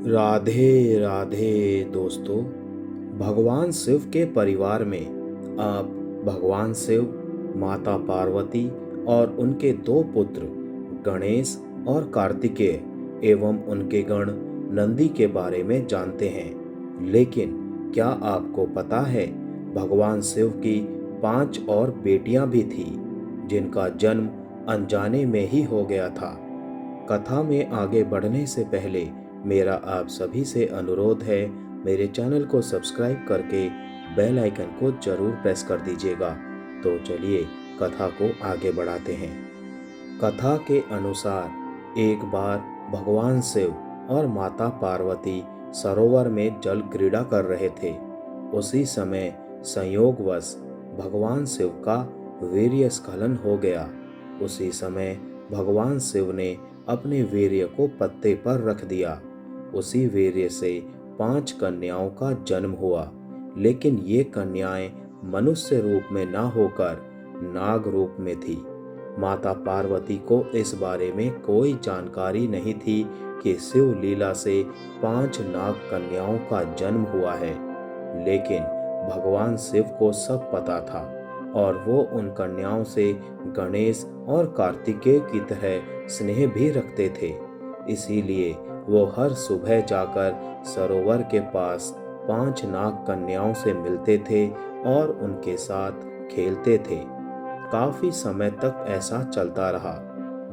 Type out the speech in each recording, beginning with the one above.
राधे राधे दोस्तों। भगवान शिव के परिवार में आप भगवान शिव, माता पार्वती और उनके दो पुत्र गणेश और कार्तिकेय एवं उनके गण नंदी के बारे में जानते हैं। लेकिन क्या आपको पता है भगवान शिव की 5 और बेटियां भी थी जिनका जन्म अनजाने में ही हो गया था। कथा में आगे बढ़ने से पहले मेरा आप सभी से अनुरोध है, मेरे चैनल को सब्सक्राइब करके बेल आइकन को जरूर प्रेस कर दीजिएगा। तो चलिए कथा को आगे बढ़ाते हैं। कथा के अनुसार एक बार भगवान शिव और माता पार्वती सरोवर में जल क्रीड़ा कर रहे थे। उसी समय संयोगवश भगवान शिव का वीर्य स्खलन हो गया। उसी समय भगवान शिव ने अपने वीर्य को पत्ते पर रख दिया। उसी वीर्य से 5 कन्याओं का जन्म हुआ, लेकिन ये कन्याएं मनुष्य रूप में न होकर नाग रूप में थी। माता पार्वती को इस बारे में कोई जानकारी नहीं थी कि शिव लीला से 5 नाग कन्याओं का जन्म हुआ है, लेकिन भगवान शिव को सब पता था और वो उन कन्याओं से गणेश और कार्तिकेय की तरह स्नेह भी रखते थे। इसीलिए वो हर सुबह जाकर सरोवर के पास 5 नाग कन्याओं से मिलते थे और उनके साथ खेलते थे। काफी समय तक ऐसा चलता रहा।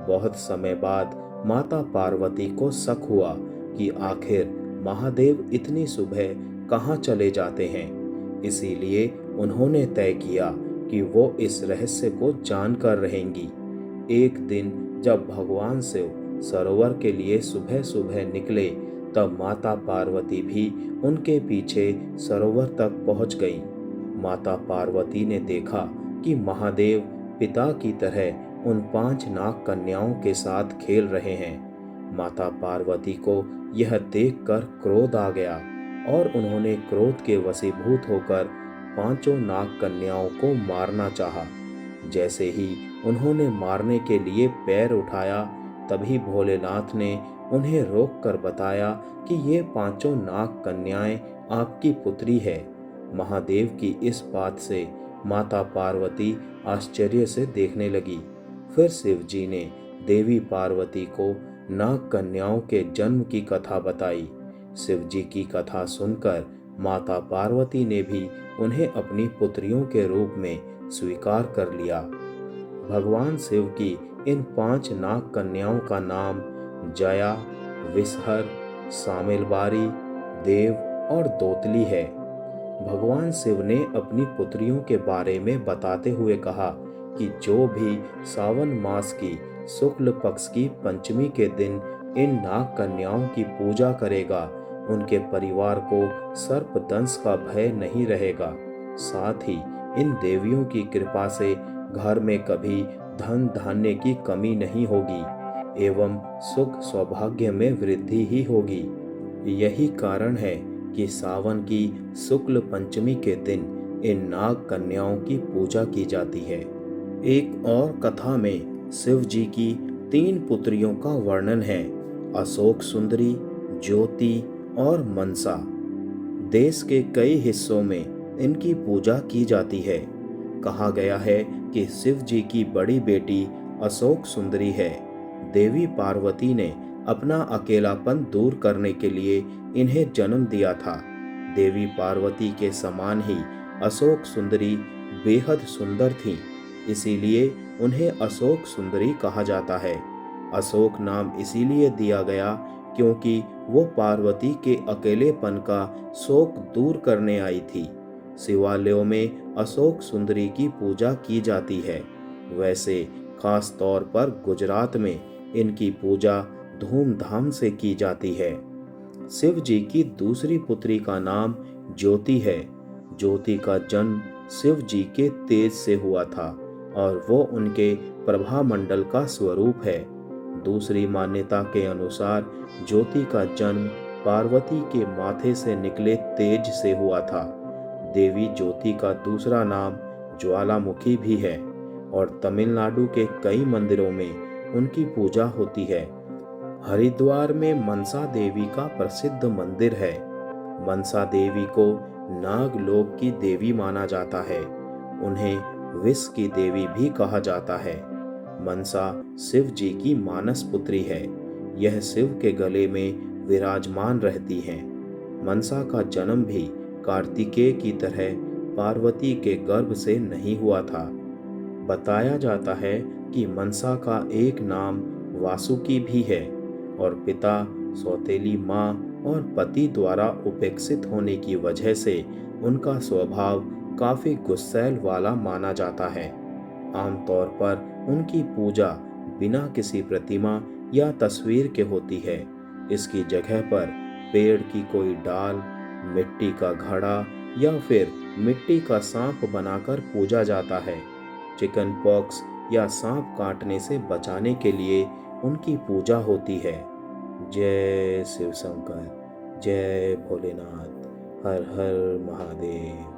बहुत समय बाद माता पार्वती को शक हुआ कि आखिर महादेव इतनी सुबह कहाँ चले जाते हैं। इसीलिए उन्होंने तय किया कि वो इस रहस्य को जानकर रहेंगी। एक दिन जब भगवान शिव सरोवर के लिए सुबह सुबह निकले, तब माता पार्वती भी उनके पीछे सरोवर तक पहुंच गईं। माता पार्वती ने देखा कि महादेव पिता की तरह उन 5 नाग कन्याओं के साथ खेल रहे हैं। माता पार्वती को यह देखकर क्रोध आ गया और उन्होंने क्रोध के वशीभूत होकर 5 नाग कन्याओं को मारना चाहा। जैसे ही उन्होंने मारने के लिए पैर उठाया, तभी भोलेनाथ ने उन्हें रोककर बताया कि ये 5 नाग कन्याएं आपकी पुत्री है। महादेव की इस बात से माता पार्वती आश्चर्य से देखने लगी। फिर शिव जी ने देवी पार्वती को नाग कन्याओं के जन्म की कथा बताई। शिव जी की कथा सुनकर माता पार्वती ने भी उन्हें अपनी पुत्रियों के रूप में स्वीकार कर लिया। भगवान शिव की इन 5 नाग कन्याओं का नाम जया, विषहर, सामेलबारी, देव और दोतली है। भगवान शिव ने अपनी पुत्रियों के बारे में बताते हुए कहा कि जो भी सावन मास की शुक्ल पक्ष की पंचमी के दिन इन नाग कन्याओं की पूजा करेगा, उनके परिवार को सर्पदंश का भय नहीं रहेगा। साथ ही इन देवियों की कृपा से घर में कभी धन धान्य की कमी नहीं होगी एवं सुख सौभाग्य में वृद्धि ही होगी। यही कारण है कि सावन की शुक्ल पंचमी के दिन इन नाग कन्याओं की पूजा की जाती है। एक और कथा में शिव जी की 3 पुत्रियों का वर्णन है, अशोक सुंदरी, ज्योति और मनसा। देश के कई हिस्सों में इनकी पूजा की जाती है। कहा गया है कि शिव जी की बड़ी बेटी अशोक सुंदरी है। देवी पार्वती ने अपना अकेलापन दूर करने के लिए इन्हें जन्म दिया था। देवी पार्वती के समान ही अशोक सुंदरी बेहद सुंदर थीं, इसीलिए उन्हें अशोक सुंदरी कहा जाता है। अशोक नाम इसीलिए दिया गया क्योंकि वो पार्वती के अकेलेपन का शोक दूर करने आई थी। शिवालयों में अशोक सुंदरी की पूजा की जाती है। वैसे खास तौर पर गुजरात में इनकी पूजा धूमधाम से की जाती है। शिव जी की दूसरी पुत्री का नाम ज्योति है। ज्योति का जन्म शिव जी के तेज से हुआ था और वो उनके प्रभामंडल का स्वरूप है। दूसरी मान्यता के अनुसार ज्योति का जन्म पार्वती के माथे से निकले तेज से हुआ था। देवी ज्योति का दूसरा नाम ज्वालामुखी भी है और तमिलनाडु के कई मंदिरों में उनकी पूजा होती है। हरिद्वार में मनसा देवी का प्रसिद्ध मंदिर है। मनसा देवी को नागलोक की देवी माना जाता है। उन्हें विष की देवी भी कहा जाता है। मनसा शिव जी की मानस पुत्री है। यह शिव के गले में विराजमान रहती हैं। मनसा का जन्म भी कार्तिकेय की तरह पार्वती के गर्भ से नहीं हुआ था। बताया जाता है कि मनसा का एक नाम वासुकी भी है और पिता, सौतेली माँ और पति द्वारा उपेक्षित होने की वजह से उनका स्वभाव काफी गुस्सैल वाला माना जाता है। आमतौर पर उनकी पूजा बिना किसी प्रतिमा या तस्वीर के होती है। इसकी जगह पर पेड़ की कोई डाल, मिट्टी का घड़ा या फिर मिट्टी का सांप बनाकर पूजा जाता है। चिकन पॉक्स या सांप काटने से बचाने के लिए उनकी पूजा होती है। जय शिव शंकर, जय भोलेनाथ, हर हर महादेव।